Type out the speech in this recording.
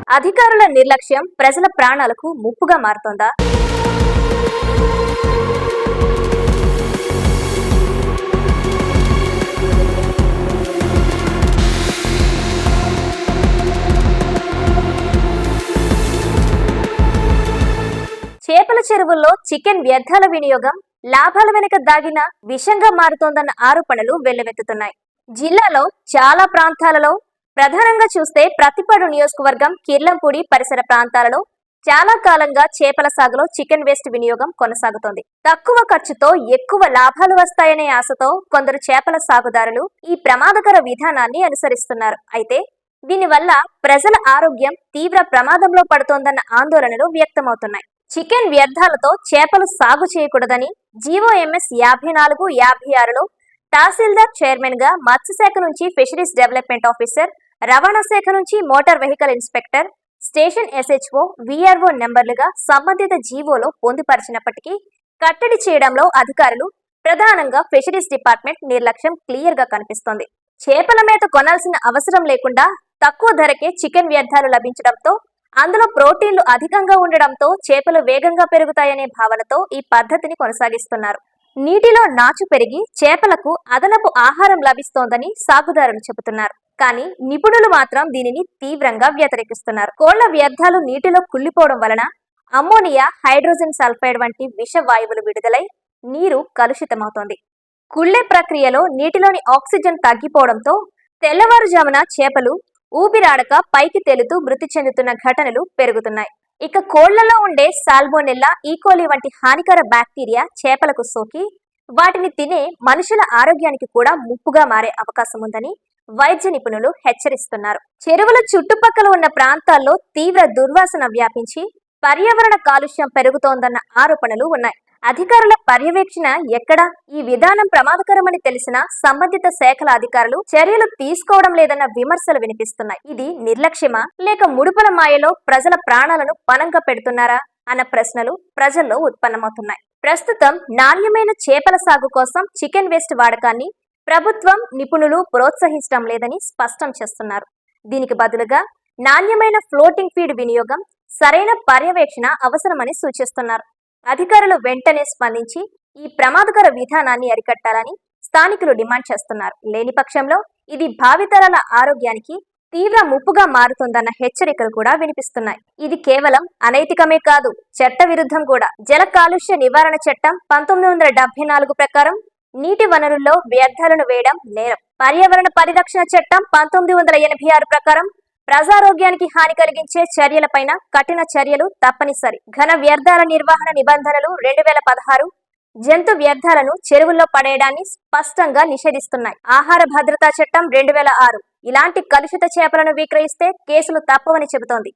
అధికారుల నిర్లక్ష్యం ప్రజల ప్రాణాలకు ముప్పుగా మారుతోందా? చేపల చెరువుల్లో చికెన్ వ్యర్థాల వినియోగం లాభాల వెనుక దాగిన విషంగా మారుతోందన్న ఆరోపణలు వెల్లువెత్తుతున్నాయి. జిల్లాలో చాలా ప్రాంతాలలో, ప్రధానంగా చూస్తే ప్రతిపాడు నియోజకవర్గం కిర్లంపూడి పరిసర ప్రాంతాలలో చాలా కాలంగా చేపల సాగులో చికెన్ వేస్ట్ వినియోగం కొనసాగుతోంది. తక్కువ ఖర్చుతో ఎక్కువ లాభాలు వస్తాయనే ఆశతో కొందరు చేపల సాగుదారులు ఈ ప్రమాదకర విధానాన్ని అనుసరిస్తున్నారు. అయితే దీనివల్ల ప్రజల ఆరోగ్యం తీవ్ర ప్రమాదంలో పడుతోందన్న ఆందోళనలు వ్యక్తమవుతున్నాయి. చికెన్ వ్యర్థాలతో చేపలు సాగు చేయకూడదని జీవోఎంఎస్ 54/56లో తహసీల్దార్ చైర్మన్ గా మత్స్యశాఖ నుంచి ఫిషరీస్ డెవలప్మెంట్ ఆఫీసర్, రవాణా శాఖ నుంచి motor vehicle inspector, station SHO, VRO నెంబర్లుగా సంబంధిత జీవోలో పొందుపరిచినప్పటికీ కట్టడి చేయడంలో అధికారులు, ప్రధానంగా ఫిషరీస్ డిపార్ట్మెంట్ నిర్లక్ష్యం క్లియర్ గా కనిపిస్తోంది. చేపల మేత కొనాల్సిన అవసరం లేకుండా తక్కువ ధరకే చికెన్ వ్యర్థాలు లభించడంతో, అందులో ప్రోటీన్లు అధికంగా ఉండడంతో చేపలు వేగంగా పెరుగుతాయనే భావనతో ఈ పద్ధతిని కొనసాగిస్తున్నారు. నీటిలో నాచు పెరిగి చేపలకు అదనపు ఆహారం లభిస్తోందని సాగుదారులు చెబుతున్నారు. కానీ నిపుణులు మాత్రం దీనిని తీవ్రంగా వ్యతిరేకిస్తున్నారు. కోళ్ల వ్యర్థాలు నీటిలో కుళ్లిపోవడం వలన అమ్మోనియా, హైడ్రోజన్ సల్ఫైడ్ వంటి విష వాయువులు విడుదలై నీరు కలుషితమవుతోంది. కుళ్లే ప్రక్రియలో నీటిలోని ఆక్సిజన్ తగ్గిపోవడంతో తెల్లవారుజామున చేపలు ఊపిరాడక పైకి తేలుతూ మృతి చెందుతున్న ఘటనలు పెరుగుతున్నాయి. ఇక కోళ్లలో ఉండే సాల్మోనెల్లా, ఈకోలి వంటి హానికర బ్యాక్టీరియా చేపలకు సోకి వాటిని తినే మనుషుల ఆరోగ్యానికి కూడా ముప్పుగా మారే అవకాశం ఉందని వైద్య నిపుణులు హెచ్చరిస్తున్నారు. చెరువుల చుట్టుపక్కల ఉన్న ప్రాంతాల్లో తీవ్ర దుర్వాసన వ్యాపించి పర్యావరణ కాలుష్యం పెరుగుతోందన్న ఆరోపణలు ఉన్నాయి. అధికారుల పర్యవేక్షణ ఎక్కడా? ఈ విధానం ప్రమాదకరమని తెలిసినా సంబంధిత శాఖల అధికారులు చర్యలు తీసుకోవడం లేదన్న విమర్శలు వినిపిస్తున్నాయి. ఇది నిర్లక్ష్యమా, లేక ముడుపుల మాయలో ప్రజల ప్రాణాలను పణంగా పెడుతున్నారా అన్న ప్రశ్నలు ప్రజల్లో ఉత్పన్నమవుతున్నాయి. ప్రస్తుతం నాణ్యమైన చేపల సాగు కోసం చికెన్ వేస్ట్ వాడకాన్ని ప్రభుత్వం, నిపుణులు ప్రోత్సహించడం లేదని స్పష్టం చేస్తున్నారు. దీనికి బదులుగా నాణ్యమైన ఫ్లోటింగ్ ఫీడ్ వినియోగం, సరైన పర్యవేక్షణ అవసరమని సూచిస్తున్నారు. అధికారులు వెంటనే స్పందించి ఈ ప్రమాదకర విధానాన్ని అరికట్టాలని స్థానికులు డిమాండ్ చేస్తున్నారు. లేని పక్షంలో ఇది భావితరాల ఆరోగ్యానికి తీవ్ర ముప్పుగా మారుతుందన్న హెచ్చరికలు కూడా వినిపిస్తున్నాయి. ఇది కేవలం అనైతికమే కాదు, చట్ట విరుద్ధం కూడా. జల కాలుష్య నివారణ చట్టం 1974 ప్రకారం నీటి వనరుల్లో వ్యర్థాలను వేయడం నేరం. పర్యావరణ పరిరక్షణ చట్టం 1986 ప్రకారం ప్రజారోగ్యానికి హాని కలిగించే చర్యలపైన కఠిన చర్యలు తప్పనిసరి. ఘన వ్యర్థాల నిర్వహణ నిబంధనలు 2016 జంతు వ్యర్థాలను చెరువుల్లో పడేయడాన్ని స్పష్టంగా నిషేధిస్తున్నాయి. ఆహార భద్రతా చట్టం 2006 ఇలాంటి కలుషిత చేపలను విక్రయిస్తే కేసులు తప్పవని చెబుతోంది.